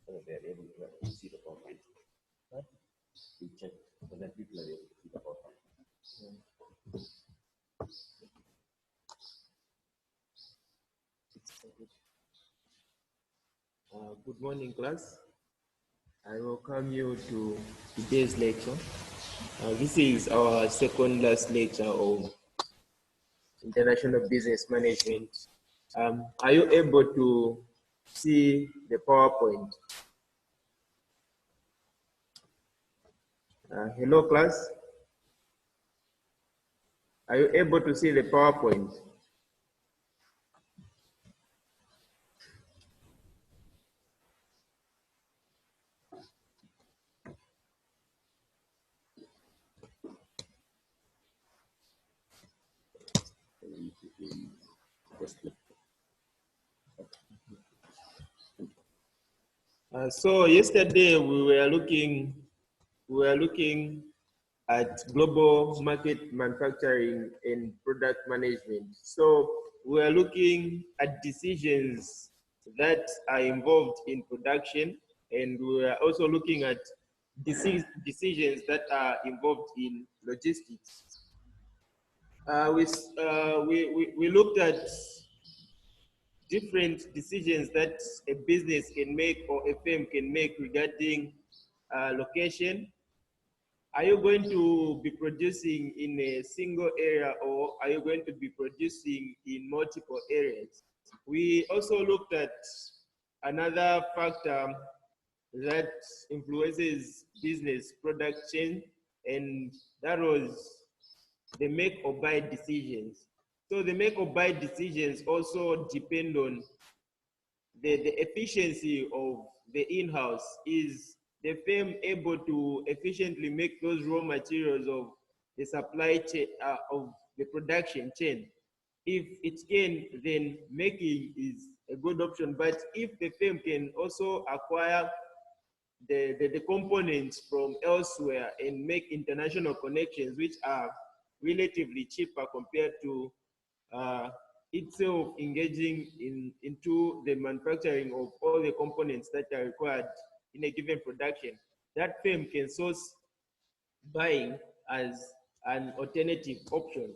whether they are able to see the PowerPoint. But we check whether people are able to see the PowerPoint. Good morning, class. I welcome you to today's lecture. This is our second last lecture of International Business Management. Are you able to see the PowerPoint? Hello, class. Are you able to see the PowerPoint? So yesterday we were looking at global market manufacturing and product management. So we are looking at decisions that are involved in production, and we are also looking at decisions that are involved in logistics. We looked at different decisions that a business can make or a firm can make regarding location. Are you going to be producing in a single area, or are you going to be producing in multiple areas? We also looked at another factor that influences business product chain, and that was the make or buy decisions. So the make or buy decisions also depend on the efficiency of the in-house. Is the firm able to efficiently make those raw materials of the supply chain, of the production chain? If it can, then making is a good option. But if the firm can also acquire the components from elsewhere and make international connections, which are relatively cheaper compared to itself engaging into the manufacturing of all the components that are required in a given production, that firm can source buying as an alternative option.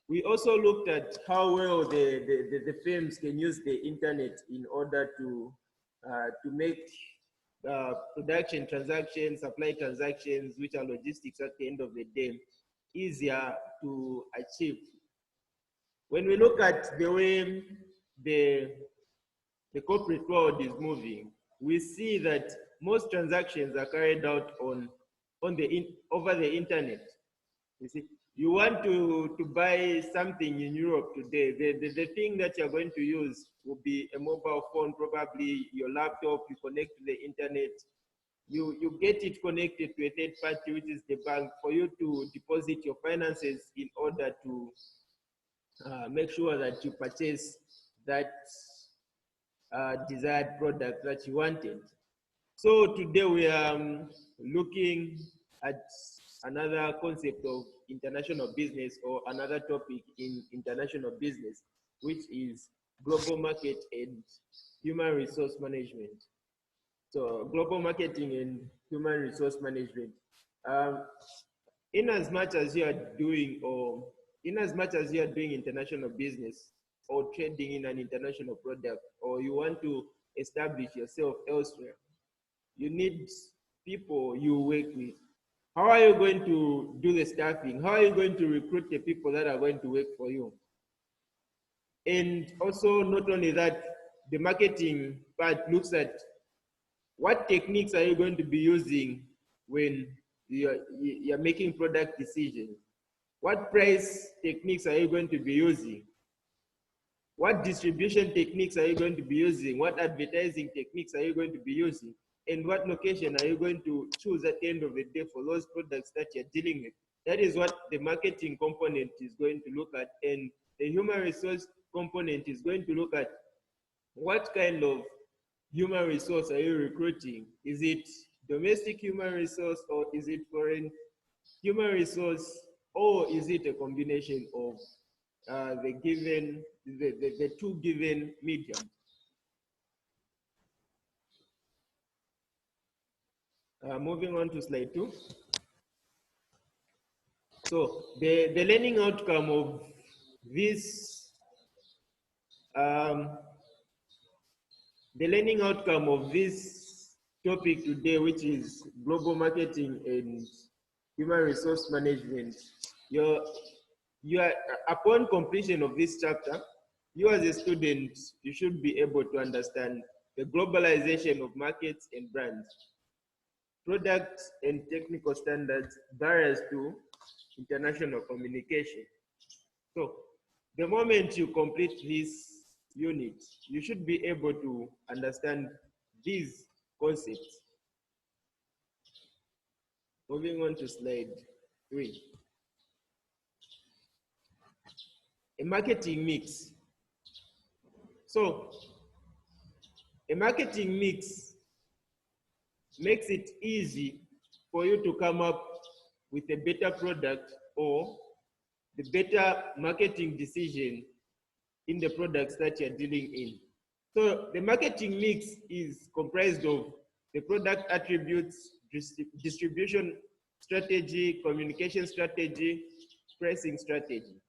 We also looked at how well the firms can use the internet in order to make production transactions, supply transactions, which are logistics at the end of the day, easier to achieve. When we look at the way the corporate world is moving, we see that most transactions are carried out over the internet. You see, you want to buy something in Europe today, the thing that you're going to use will be a mobile phone, probably your laptop. You connect to the internet, you get it connected to a third party, which is the bank, for you to deposit your finances in order to make sure that you purchase that desired product that you wanted. So today we are looking at another concept of international business, or another topic in international business, which is global market and human resource management. So global marketing and human resource management. In as much as you are doing international business or trading in an international product, or you want to establish yourself elsewhere, you need people you work with. How are you going to do the staffing? How are you going to recruit the people that are going to work for you? And also, not only that, the marketing part looks at what techniques are you going to be using when you're making product decisions. What price techniques are you going to be using? What distribution techniques are you going to be using? What advertising techniques are you going to be using? And what location are you going to choose at the end of the day for those products that you're dealing with? That is what the marketing component is going to look at. And the human resource component is going to look at what kind of human resource are you recruiting? Is it domestic human resource, or is it foreign human resource, or is it a combination of the two given mediums? Moving on to slide 2. So the learning outcome of this um, the learning outcome of this topic today, which is global marketing and human resource management, you are, upon completion of this chapter, you as a student, you should be able to understand the globalization of markets and brands, products and technical standards, barriers to international communication. So the moment you complete this unit, you should be able to understand these concepts. Moving on to slide 3. A marketing mix. So a marketing mix makes it easy for you to come up with a better product or the better marketing decision in the products that you're dealing in. So the marketing mix is comprised of the product attributes, distribution strategy, communication strategy, pricing strategy.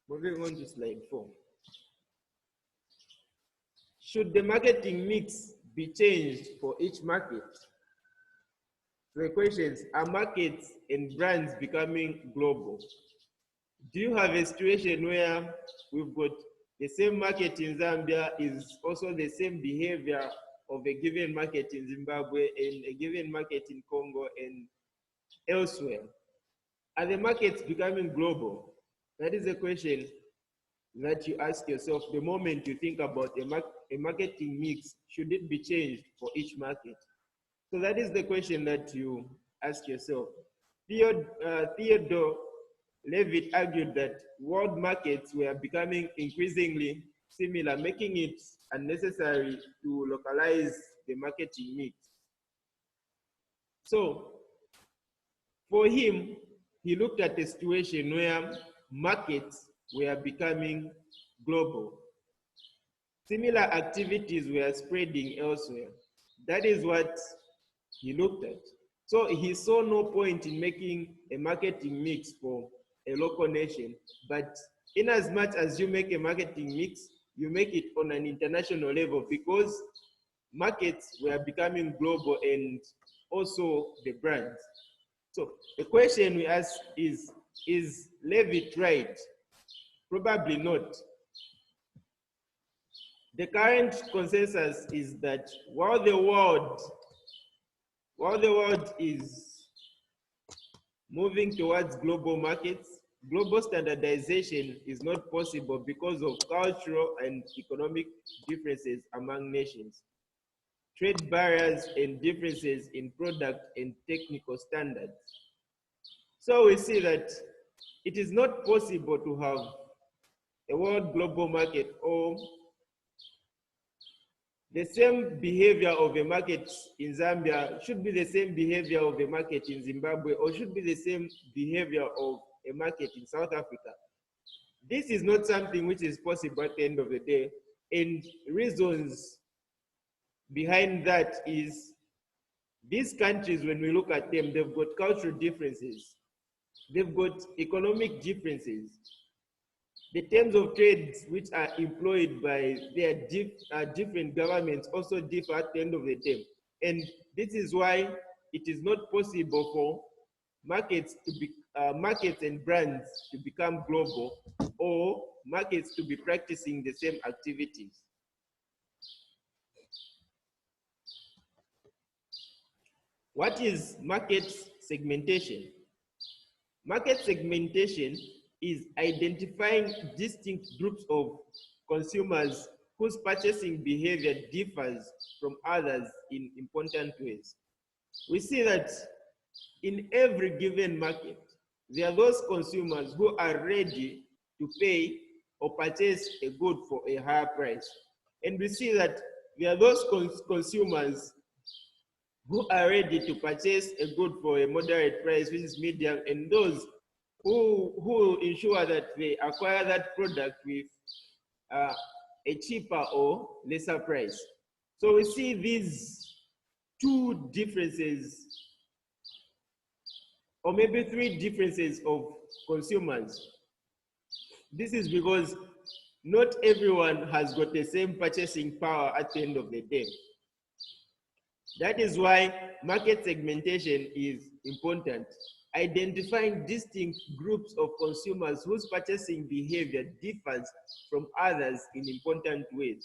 Moving on to slide 4. Should the marketing mix be changed for each market? The questions, are markets and brands becoming global? Do you have a situation where we've got the same market in Zambia is also the same behavior of a given market in Zimbabwe and a given market in Congo and elsewhere? Are the markets becoming global? That is a question that you ask yourself the moment you think about a marketing mix. Should it be changed for each market? So that is the question that you ask yourself. Theodore Levitt argued that world markets were becoming increasingly similar, making it unnecessary to localize the marketing mix. So for him, he looked at a situation where markets were becoming global. Similar activities were spreading elsewhere. That is what he looked at. So he saw no point in making a marketing mix for a local nation, but in as much as you make a marketing mix, you make it on an international level because markets were becoming global and also the brands. So the question we ask is Levitt right? Probably not. The current consensus is that while the world is moving towards global markets, global standardization is not possible because of cultural and economic differences among nations, trade barriers, and differences in product and technical standards. So we see that it is not possible to have a world global market or the same behavior of a market in Zambia should be the same behavior of a market in Zimbabwe or should be the same behavior of a market in South Africa. This is not something which is possible at the end of the day, and reasons behind that is these countries, when we look at them, they've got cultural differences, they've got economic differences. The terms of trade which are employed by their different governments also differ at the end of the day. And this is why it is not possible for markets and brands to become global or markets to be practicing the same activities. What is market segmentation? Market segmentation is identifying distinct groups of consumers whose purchasing behavior differs from others in important ways. We see that in every given market, there are those consumers who are ready to pay or purchase a good for a higher price. And we see that there are those consumers who are ready to purchase a good for a moderate price, which is medium, and those who ensure that they acquire that product with a cheaper or lesser price. So we see these two differences, or maybe three differences of consumers. This is because not everyone has got the same purchasing power at the end of the day. That is why market segmentation is important. Identifying distinct groups of consumers whose purchasing behavior differs from others in important ways.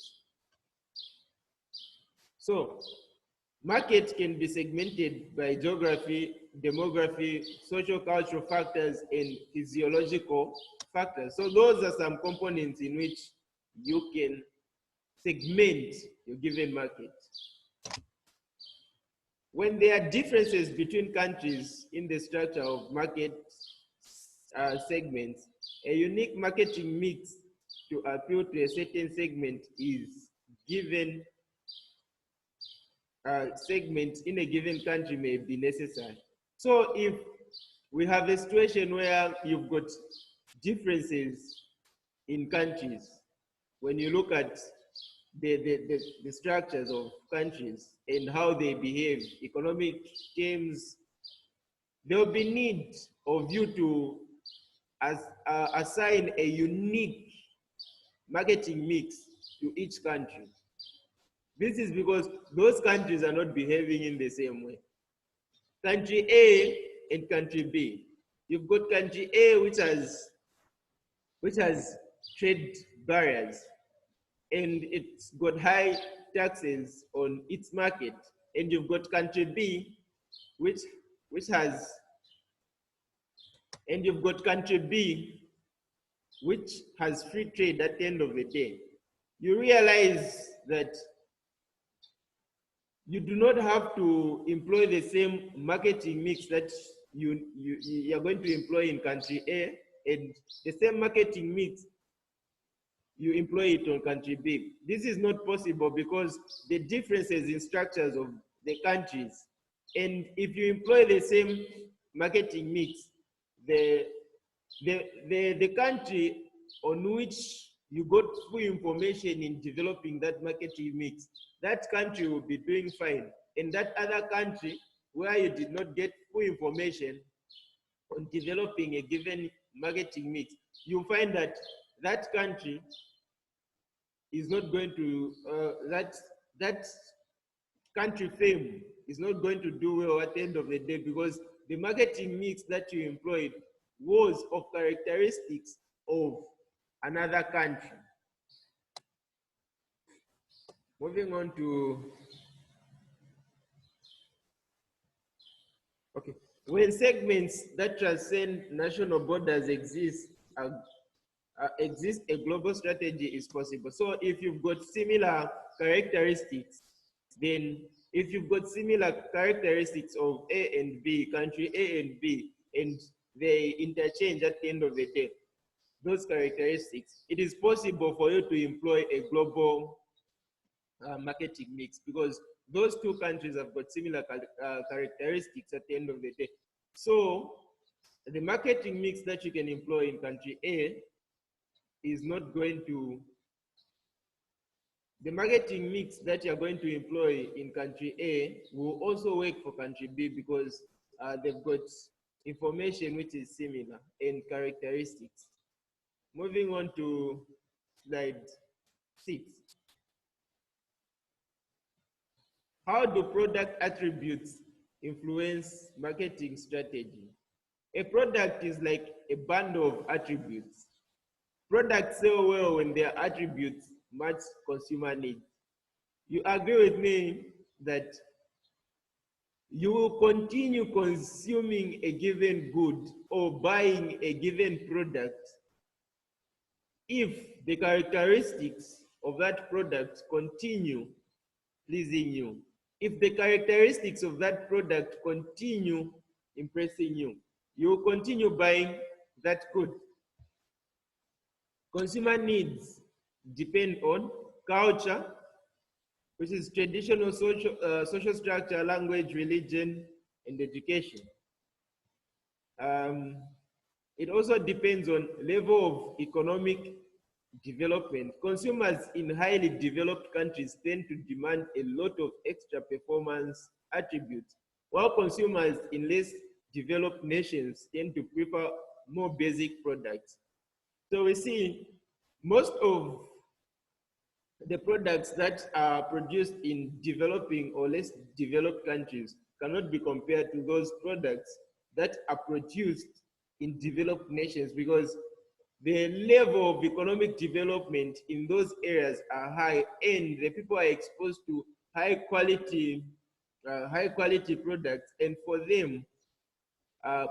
So, market can be segmented by geography, demography, social cultural factors, and physiological factors. So those are some components in which you can segment your given market. When there are differences between countries in the structure of market segments, a unique marketing mix to appeal to a certain segment is given. Segment in a given country may be necessary. So if we have a situation where you've got differences in countries, when you look at the structures of countries and how they behave, economic terms, there will be need of you to assign a unique marketing mix to each country. This is because those countries are not behaving in the same way. Country A and country B. You've got country A which has trade barriers and it's got high taxes on its market. And you've got country B which has, and you've got country B which has free trade at the end of the day. You realize that you do not have to employ the same marketing mix that you are going to employ in country A, and the same marketing mix you employ it on country B. This is not possible because the differences in structures of the countries, and if you employ the same marketing mix, the country on which you got full information in developing that marketing mix, that country will be doing fine. In that other country where you did not get full information on developing a given marketing mix, you find that that country is not going to, that country fame is not going to do well at the end of the day because the marketing mix that you employed was of characteristics of another country. Moving on to, okay, when segments that transcend national borders exist, a global strategy is possible. So if you've got similar characteristics, then if you've got similar characteristics of A and B, country A and B, and they interchange at the end of the day, those characteristics, it is possible for you to employ a global marketing mix because those two countries have got similar characteristics at the end of the day. So the marketing mix that you can employ in country A is not going to, the marketing mix that you're going to employ in country A will also work for country B because they've got information which is similar in characteristics. Moving on to slide 6. How do product attributes influence marketing strategy? A product is like a bundle of attributes. Products sell well when their attributes match consumer needs. You agree with me that you will continue consuming a given good or buying a given product if the characteristics of that product continue pleasing you. If the characteristics of that product continue impressing you, you will continue buying that good. Consumer needs depend on culture, which is traditional social structure, language, religion, and education. It also depends on level of economic development. Consumers in highly developed countries tend to demand a lot of extra performance attributes, while consumers in less developed nations tend to prefer more basic products. So we see most of the products that are produced in developing or less developed countries cannot be compared to those products that are produced in developed nations, because the level of economic development in those areas are high, and the people are exposed to high quality products, and for them, uh,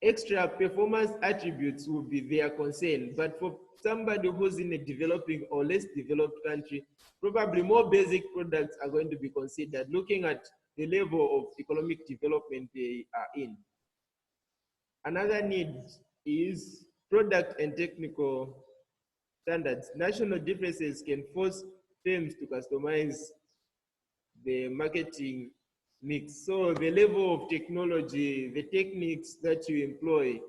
extra performance attributes will be their concern. But for somebody who's in a developing or less developed country, probably more basic products are going to be considered, looking at the level of economic development they are in. Another need is product and technical standards. National differences can force firms to customize the marketing mix. So the level of technology, the techniques that you employ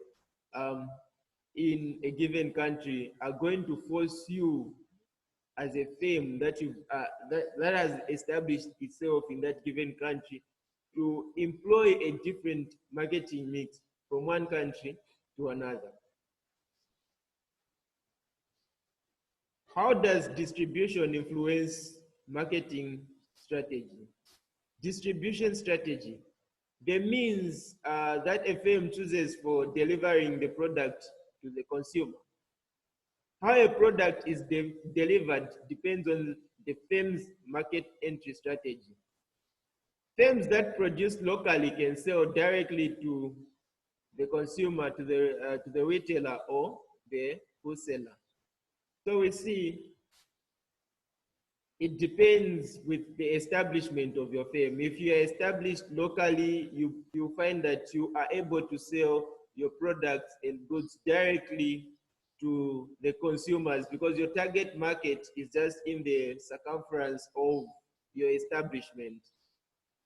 in a given country are going to force you as a firm that has established itself in that given country to employ a different marketing mix from one country to another. How does distribution influence marketing strategy? Distribution strategy, the means that a firm chooses for delivering the product to the consumer. How a product is delivered depends on the firm's market entry strategy. Firms that produce locally can sell directly to the consumer, to the retailer or the wholesaler. So we see it depends with the establishment of your firm. If you are established locally, you find that you are able to sell your products and goods directly to the consumers, because your target market is just in the circumference of your establishment.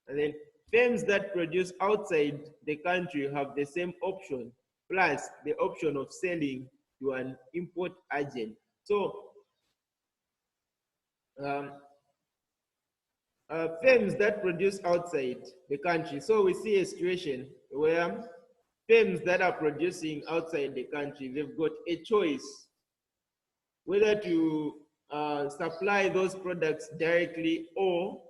And then firms that produce outside the country have the same option, plus the option of selling to an import agent. So firms that produce outside the country. So we see a situation where firms that are producing outside the country, they've got a choice whether to supply those products directly or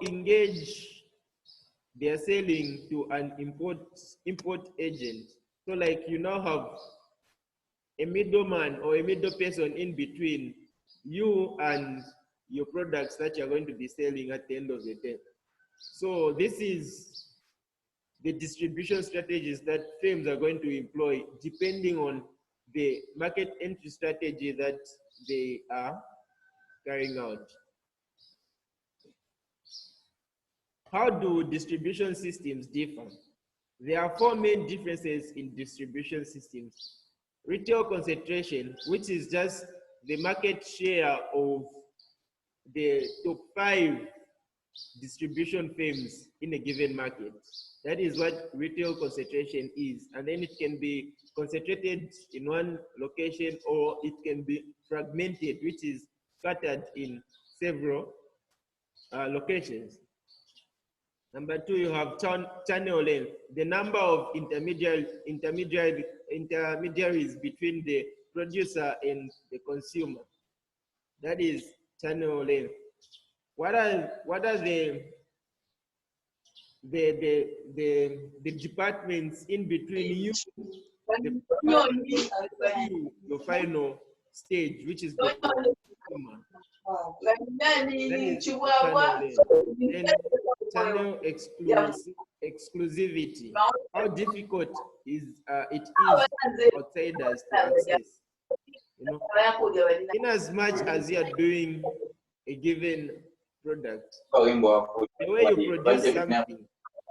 engage their selling to an import agent. So like you now have a middleman or a middle person in between you and your products that you're going to be selling at the end of the day. So this is the distribution strategies that firms are going to employ depending on the market entry strategy that they are carrying out. How do distribution systems differ? There are four main differences in distribution systems. Retail concentration, which is just the market share of the top 5 distribution firms in a given market. That is what retail concentration is. And then it can be concentrated in one location, or it can be fragmented, which is scattered in several locations. Number 2, you have channel length, the number of intermediaries between the producer and the consumer. That is channel length. What are the departments in between you, your final stage, which is the consumer? That is channel length. Then channel exclusivity. How difficult is it is for outsiders to access? You know, in as much as you are doing a given product, the way you produce something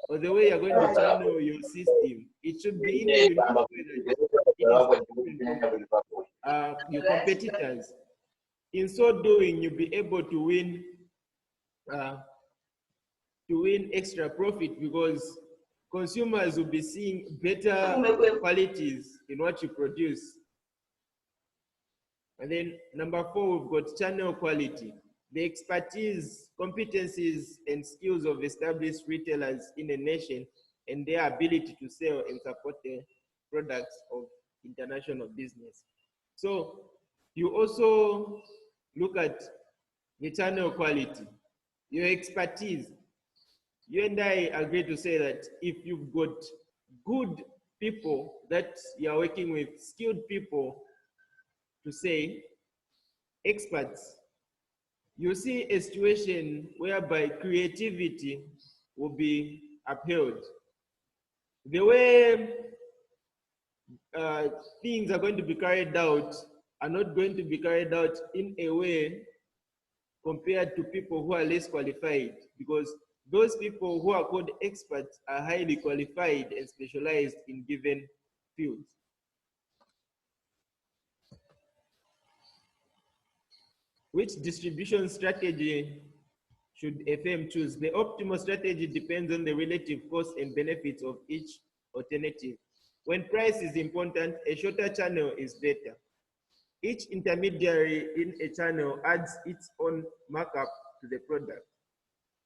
or the way you're going to channel your system, it should be in a unique way that it is different from your competitors. In so doing, you'll be able to win extra profit, because consumers will be seeing better qualities in what you produce. And then number 4, we've got channel quality. The expertise, competencies, and skills of established retailers in a nation and their ability to sell and support the products of international business. So you also look at the channel quality, your expertise. You and I agree to say that if you've got good people that you're working with, skilled people, to say experts, you see a situation whereby creativity will be upheld. The way things are going to be carried out are not going to be carried out in a way compared to people who are less qualified, because those people who are called experts are highly qualified and specialized in given fields. Which distribution strategy should a firm choose? The optimal strategy depends on the relative costs and benefits of each alternative. When price is important, a shorter channel is better. Each intermediary in a channel adds its own markup to the product.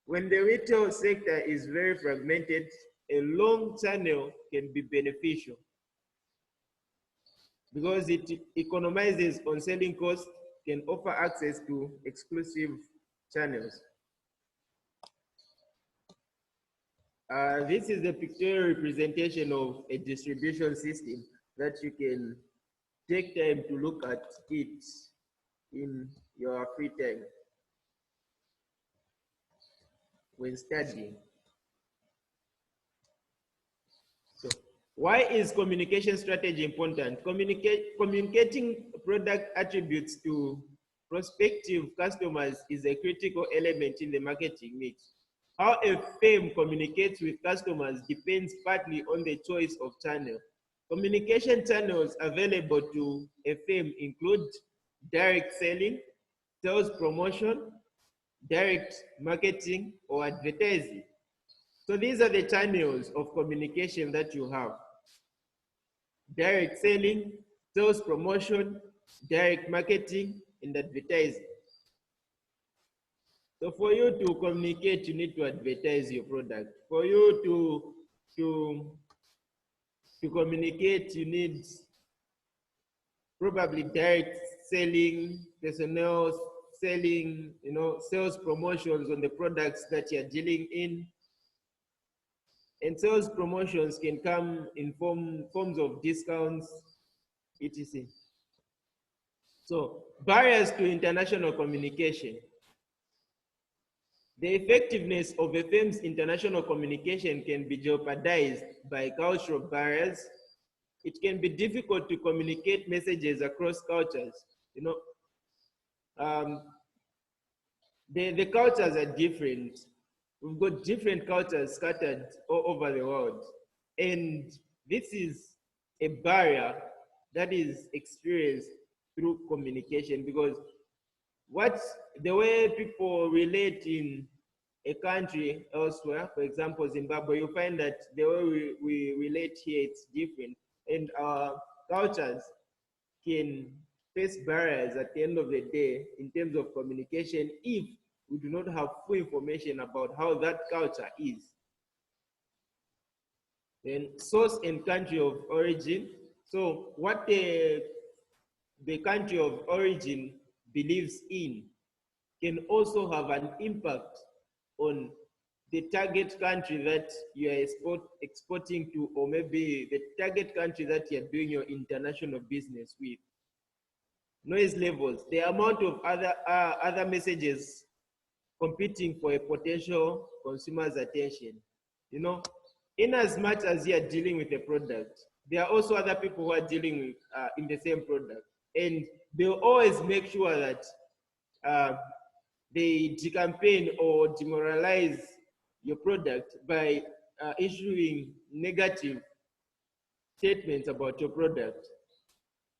When the retail sector is very fragmented, a long channel can be beneficial because it economizes on selling costs, can offer access to exclusive channels. This is a pictorial representation of a distribution system that you can take time to look at it in your free time when studying. So, why is communication strategy important? Communicating product attributes to prospective customers is a critical element in the marketing mix. How a firm communicates with customers depends partly on the choice of channel. Communication channels available to a firm include direct selling, sales promotion, direct marketing, or advertising. So these are the channels of communication that you have: direct selling, sales promotion, direct marketing, and advertising. So for you to communicate, you need to advertise your product. For you to communicate, you need probably direct selling, personnel selling, sales promotions on the products that you're dealing in. And sales promotions can come in forms of discounts, etc. So, barriers to international communication. The effectiveness of a firm's international communication can be jeopardized by cultural barriers. It can be difficult to communicate messages across cultures. The cultures are different. We've got different cultures scattered all over the world. And this is a barrier that is experienced through communication, because the way people relate in a country elsewhere, for example, Zimbabwe, you find that the way we relate here, it's different. And our cultures can face barriers at the end of the day in terms of communication if we do not have full information about how that culture is. Then source and country of origin. So what the country of origin believes in can also have an impact on the target country that you are exporting to, or maybe the target country that you're doing your international business with. Noise levels, the amount of other messages competing for a potential consumer's attention. In as much as you are dealing with a product, there are also other people who are dealing with in the same product, and they'll always make sure that they decampaign or demoralize your product by issuing negative statements about your product.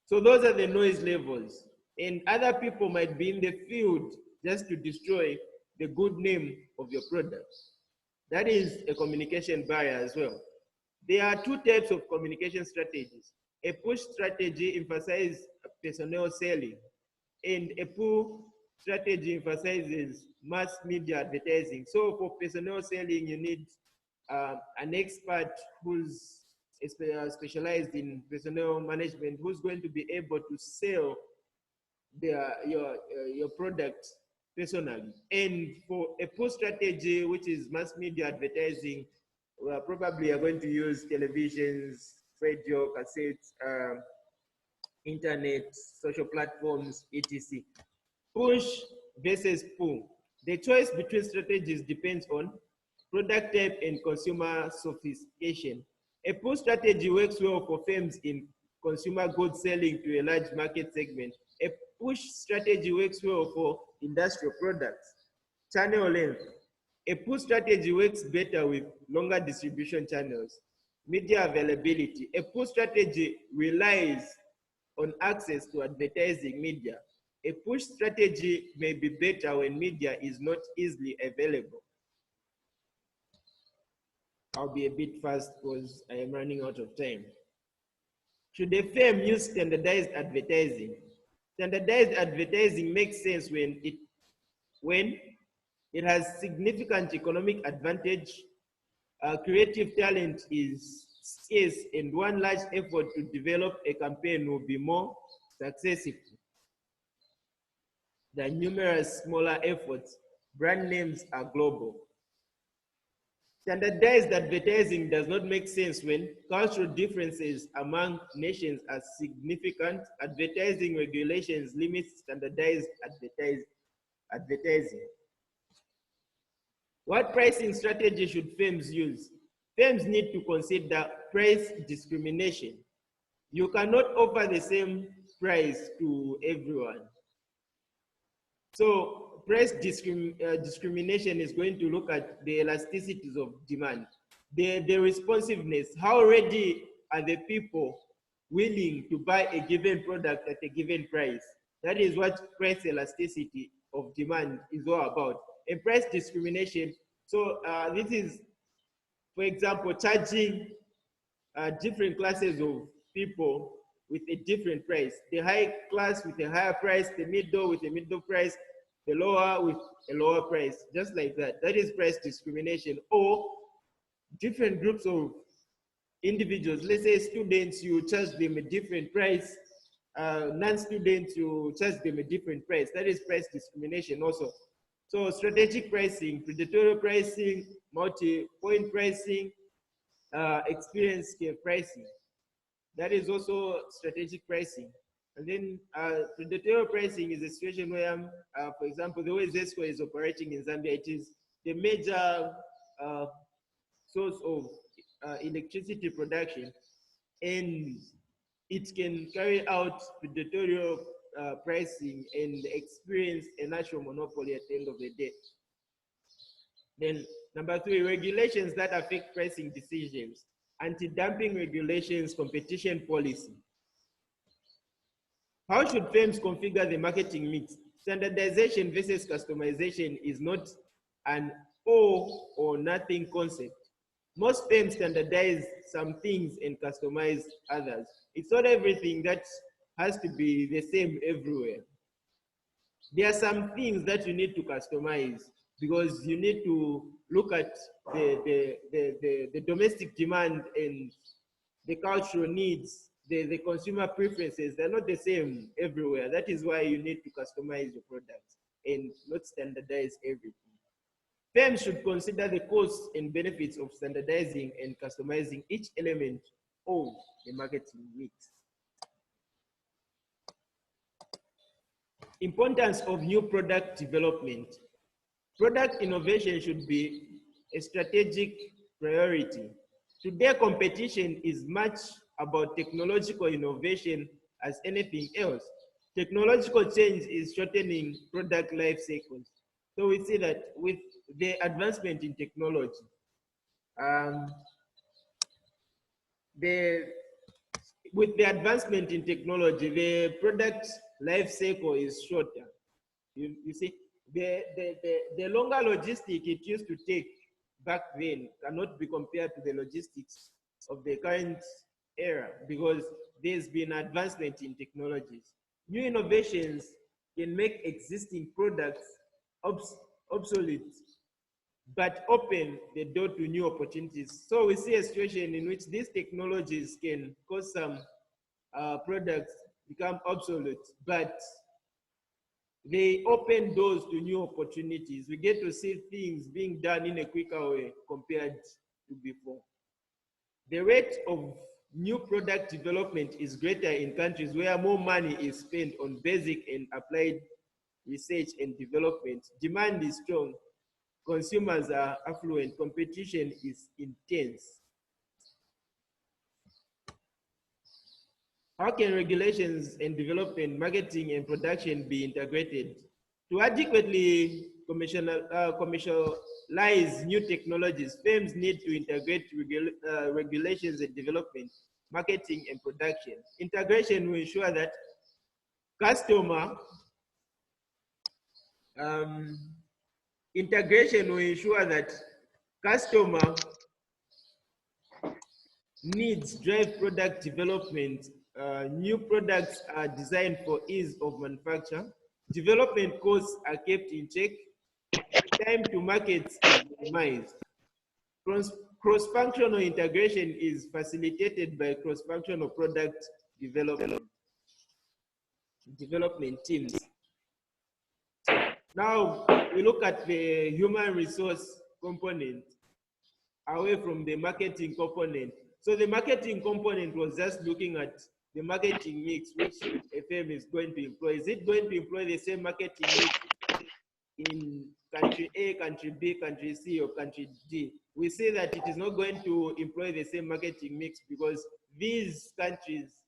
So those are the noise levels. And other people might be in the field just to destroy the good name of your product. That is a communication barrier as well. There are two types of communication strategies. A push strategy emphasizes personnel selling, and a pull strategy emphasizes mass media advertising. So for personnel selling, you need an expert who's specialized in personnel management, who's going to be able to sell your product personally. And for a pull strategy, which is mass media advertising, well, probably you're going to use televisions, radio, cassettes, internet, social platforms, etc. Push versus pull. The choice between strategies depends on product type and consumer sophistication. A pull strategy works well for firms in consumer goods selling to a large market segment. A push strategy works well for industrial products. Channel length. A pull strategy works better with longer distribution channels. Media availability. A pull strategy relies on access to advertising media. A push strategy may be better when media is not easily available. I'll be a bit fast because I am running out of time. Should a firm use standardized advertising? Standardized advertising makes sense when it has significant economic advantage, creative talent is scarce, and one large effort to develop a campaign will be more successful than numerous smaller efforts. Brand names are global. Standardized advertising does not make sense when cultural differences among nations are significant. Advertising regulations limit standardized advertising. What pricing strategy should firms use? Firms need to consider price discrimination. You cannot offer the same price to everyone. So price discrimination is going to look at the elasticities of demand, the responsiveness, how ready are the people willing to buy a given product at a given price. That is what price elasticity of demand is all about. And price discrimination, so this is, for example, charging different classes of people with a different price. The high class with a higher price, the middle with a middle price, the lower with a lower price, just like that. That is price discrimination. Or different groups of individuals, let's say students, you charge them a different price, non-students, you charge them a different price. That is price discrimination also. So strategic pricing, predatory pricing, multi-point pricing, experience scale pricing. That is also strategic pricing. And then predatory pricing is a situation where, for example, the way Zesco is operating in Zambia, it is the major source of electricity production, and it can carry out predatory pricing and experience a natural monopoly at the end of the day. Then number three, regulations that affect pricing decisions. Anti-dumping regulations, competition policy. How should firms configure the marketing mix? Standardization versus customization is not an all or nothing concept. Most firms standardize some things and customize others. It's not everything that has to be the same everywhere. There are some things that you need to customize because you need to look at the domestic demand and the cultural needs, the consumer preferences. They're not the same everywhere. That is why you need to customize your products and not standardize everything. Firms should consider the costs and benefits of standardizing and customizing each element of the marketing mix. Importance of new product development. Product innovation should be a strategic priority. Today, competition is much about technological innovation as anything else. Technological change is shortening product life cycles. So we see that with the advancement in technology, with the advancement in technology, the product life cycle is shorter. You see, the longer logistic it used to take back then cannot be compared to the logistics of the current era because there's been advancement in technologies. New innovations can make existing products obsolete, but open the door to new opportunities. So we see a situation in which these technologies can cause some products become obsolete, but they open doors to new opportunities. We get to see things being done in a quicker way compared to before. The rate of new product development is greater in countries where more money is spent on basic and applied research and development. Demand is strong, consumers are affluent, competition is intense. How can regulations and development, marketing and production be integrated? To adequately commercialize new technologies, firms need to integrate regulations and development, marketing and production. Integration will ensure that customer um, integration will ensure that customer needs drive product development. New products are designed for ease of manufacture. Development costs are kept in check. Time to market is minimized. Cross-functional integration is facilitated by cross-functional product development teams. Now we look at the human resource component away from the marketing component. So the marketing component was just looking at the marketing mix which a firm is going to employ. Is it going to employ the same marketing mix in country A, country B, country C, or country D? We say that it is not going to employ the same marketing mix because these countries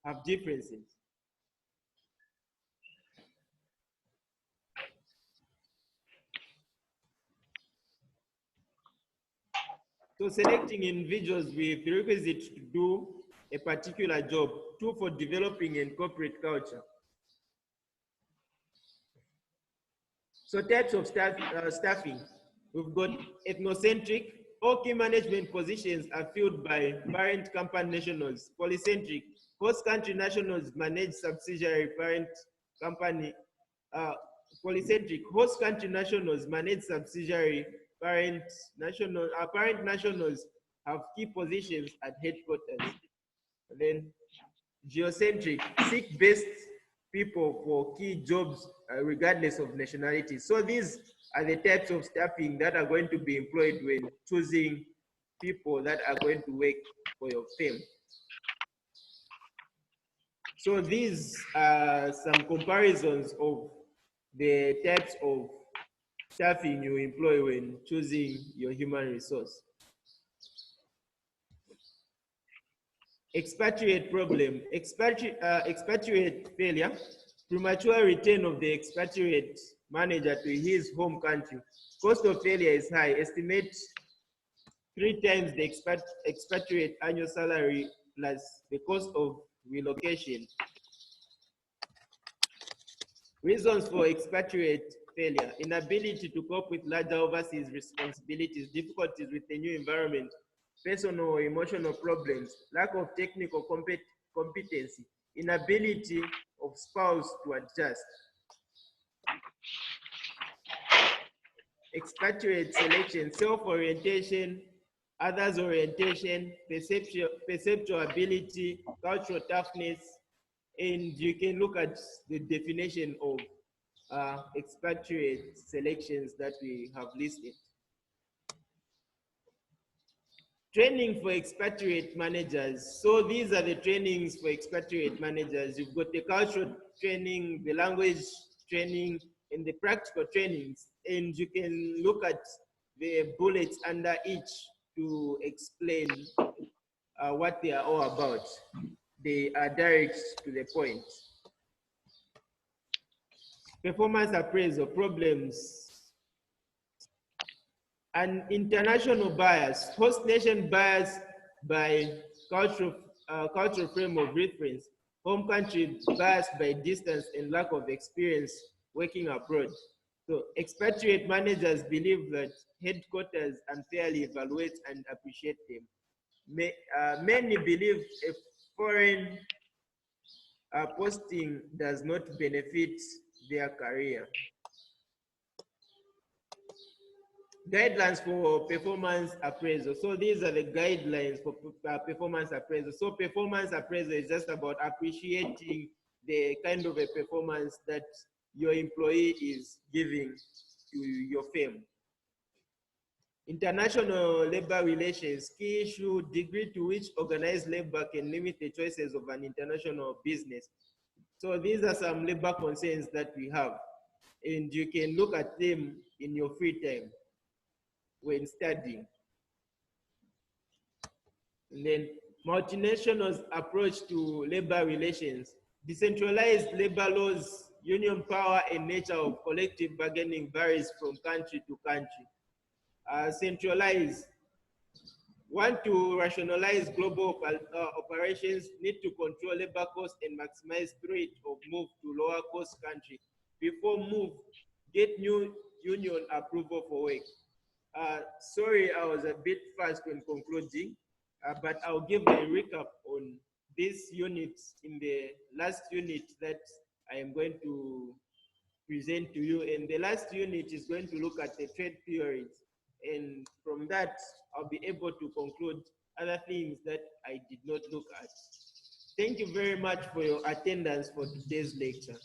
have differences. So selecting individuals with prerequisites to do a particular job. 2, for developing and corporate culture. So types of staffing. We've got ethnocentric. All key management positions are filled by parent company nationals. Polycentric. Host country nationals manage subsidiary parent company. Polycentric. Host country nationals manage subsidiary parent nationals have key positions at headquarters. And then geocentric. Seek best people for key jobs regardless of nationality. So these are the types of staffing that are going to be employed when choosing people that are going to work for your firm. So these are some comparisons of the types of staffing you employ when choosing your human resource. Expatriate problem, expatriate failure, premature return of the expatriate manager to his home country. Cost of failure is high. Estimate 3 times the expatriate annual salary plus the cost of relocation. Reasons for expatriate failure: inability to cope with larger overseas responsibilities, difficulties with the new environment, personal or emotional problems, lack of technical competency, inability of spouse to adjust. Expatriate selection: self-orientation, others orientation, perceptual ability, cultural toughness, and you can look at the definition of expatriate selections that we have listed. Training for expatriate managers. So these are the trainings for expatriate managers. You've got the cultural training, the language training, and the practical trainings. And you can look at the bullets under each to explain what they are all about. They are direct to the point. Performance appraisal, problems. An international bias, host nation bias by cultural frame of reference, home country bias by distance and lack of experience working abroad. So expatriate managers believe that headquarters unfairly evaluate and appreciate them. Many believe a foreign posting does not benefit their career. Guidelines for performance appraisal. So these are the guidelines for performance appraisal. So performance appraisal is just about appreciating the kind of a performance that your employee is giving to your firm. International labor relations, key issue, degree to which organized labor can limit the choices of an international business. So these are some labor concerns that we have, and you can look at them in your free time when studying. And then multinationals' approach to labor relations, decentralized labor laws, union power and nature of collective bargaining varies from country to country. Centralized, want to rationalize global operations, need to control labor costs and maximize rate of move to lower cost country. Before move, get new union approval for work. Sorry, I was a bit fast when concluding, but I'll give a recap on these units in the last unit that I am going to present to you. And the last unit is going to look at the trade theories. And from that, I'll be able to conclude other things that I did not look at. Thank you very much for your attendance for today's lecture.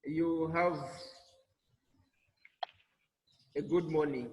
You have a good morning.